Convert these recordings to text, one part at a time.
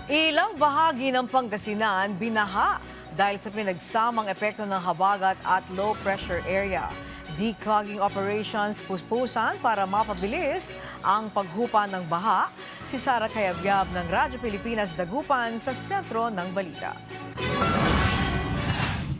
Ilang bahagi ng Pangasinan binaha dahil sa pinagsamang epekto ng habagat at low pressure area. Declogging operations puspusan para mapabilis ang paghupa ng baha. Si Sara Cayabyab ng Radyo Pilipinas Dagupan sa sentro ng balita.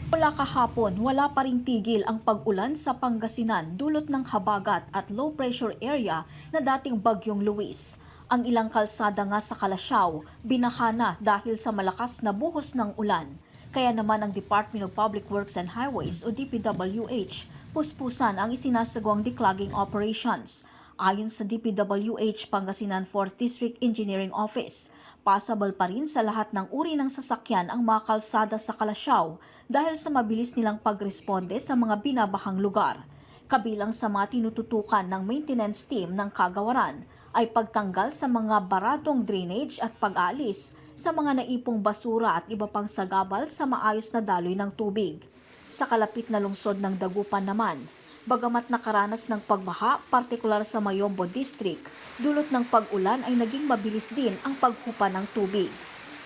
Mula kahapon, wala pa ring tigil ang pag-ulan sa Pangasinan dulot ng habagat at low pressure area na dating bagyong Luis. Ang ilang kalsada nga sa Calasiao, binaha na dahil sa malakas na buhos ng ulan. Kaya naman ang Department of Public Works and Highways o DPWH, puspusan ang isinasagawang declogging operations. Ayon sa DPWH Pangasinan 4th District Engineering Office, passable pa rin sa lahat ng uri ng sasakyan ang mga kalsada sa Calasiao dahil sa mabilis nilang pagresponde sa mga binabahang lugar. Kabilang sa mga tinututukan ng maintenance team ng kagawaran ay pagtanggal sa mga baratong drainage at pag-aalis sa mga naipong basura at iba pang sagabal sa maayos na daloy ng tubig. Sa kalapit na lungsod ng Dagupan naman, bagamat nakaranas ng pagbaha, partikular sa Mayombo District, dulot ng pag-ulan ay naging mabilis din ang paghupa ng tubig.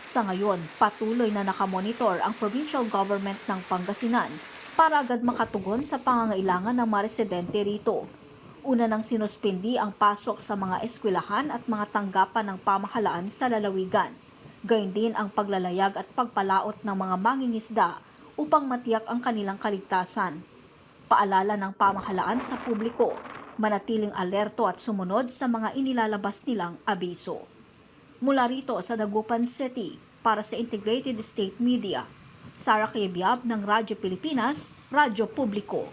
Sa ngayon, patuloy na nakamonitor ang provincial government ng Pangasinan para agad makatugon sa pangangailangan ng mga residente rito. Una nang sinuspindi ang pasok sa mga eskwelahan at mga tanggapan ng pamahalaan sa lalawigan. Gayun din ang paglalayag at pagpalaot ng mga mangingisda upang matiyak ang kanilang kaligtasan. Paalala ng pamahalaan sa publiko, manatiling alerto at sumunod sa mga inilalabas nilang abiso. Mula rito sa Dagupan City, para sa Integrated State Media, Sara Cayabyab ng Radyo Pilipinas, Radyo Publiko.